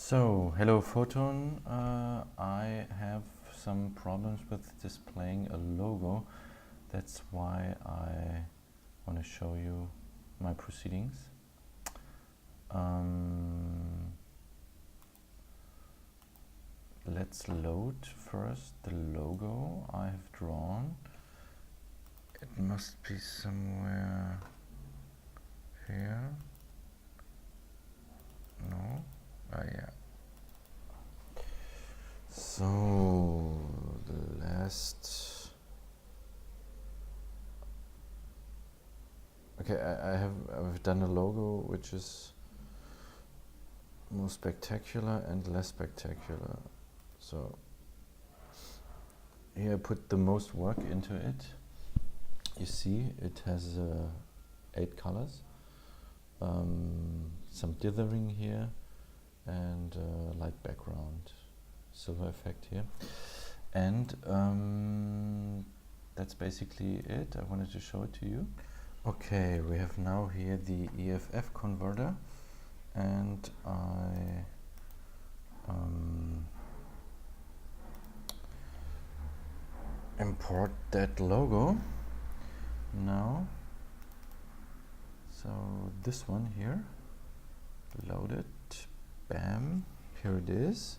So, hello Photon. I have some problems with displaying a logo. That's why I want to show you my proceedings. Let's load first the logo I have drawn. It must be somewhere here. No? Yeah. So the last. Okay, I've done a logo which is more spectacular and less spectacular. So here I put the most work into it. You see, it has 8 colors, some dithering here, and light background, silver effect here, and that's basically it. I wanted to show it to you. Okay, we have now here the EFF converter, and I import that logo now. So this one here, load it, bam, here it is.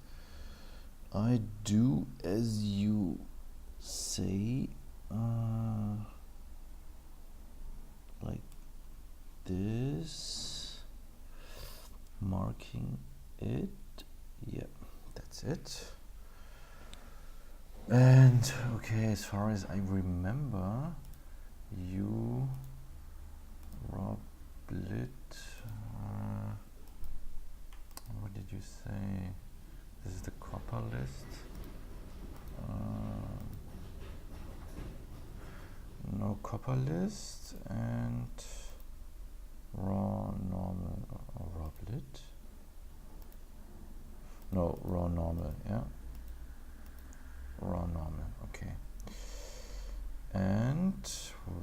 I do as you say, like this, marking it. Yep, that's it. And okay, as far as I remember, you robbed it. What did you say? This is the copper list. No copper list and raw normal or roblet. No, raw normal, yeah. Raw normal, okay. And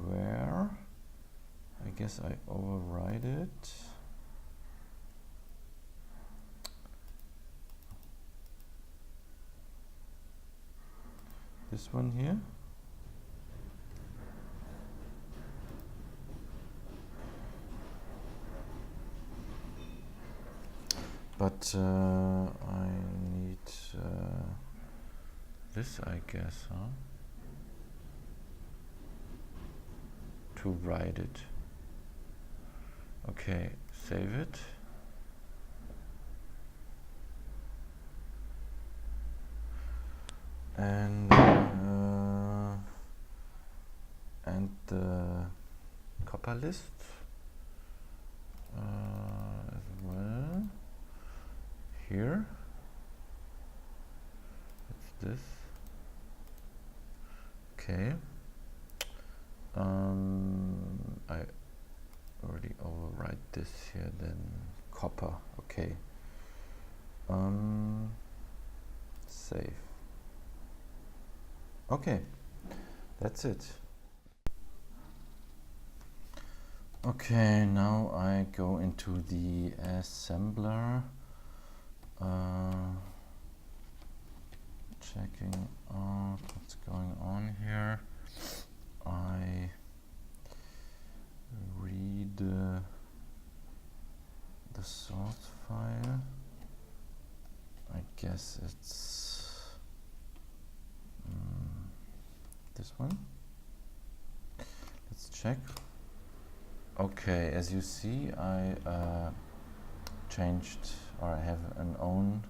where? I guess I override it. This one here. But I need this, I guess, huh? To write it. Okay, save it. And the copper list as well. Here, it's this. Okay. I already overwrite this here. Then copper. Okay. Save. Okay, that's it. Okay, now I go into the assembler, checking out what's going on here. I read the source file. I guess it's this one. Let's check. Okay, as you see, I changed, or I have an own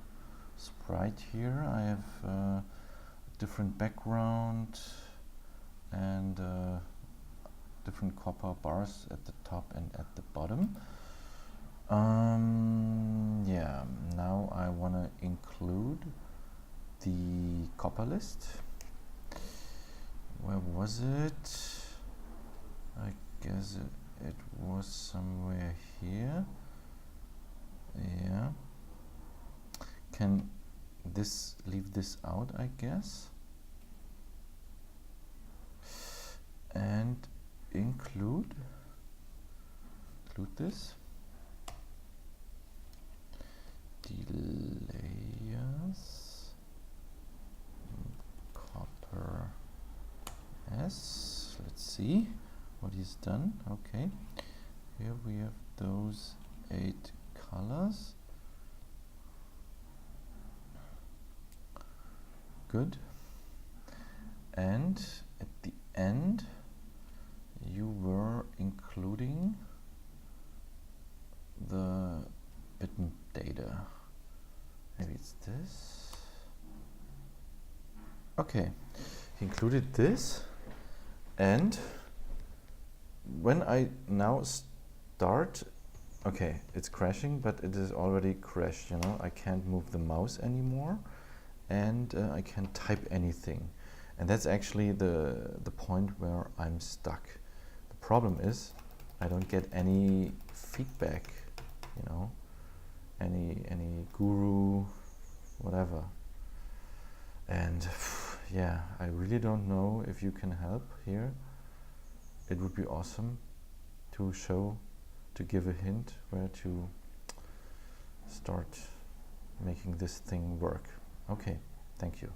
sprite here. I have a different background and different copper bars at the top and at the bottom. Yeah, now I want to include the copper list. Where was it? I guess it was somewhere here. Yeah. Can this leave this out, I guess? And include this. Delete. see what he's done. Okay, here we have those 8 colors. Good. And at the end you were including the bitten data. Maybe it's this. Okay, he included this, and when I now start, okay, it's crashing, but it is already crashed, you know. I can't move the mouse anymore, and I can't type anything. And that's actually the point where I'm stuck. The problem is I don't get any feedback, you know, any guru, whatever. And yeah, I really don't know if you can help here. It would be awesome to give a hint where to start making this thing work. Okay, thank you.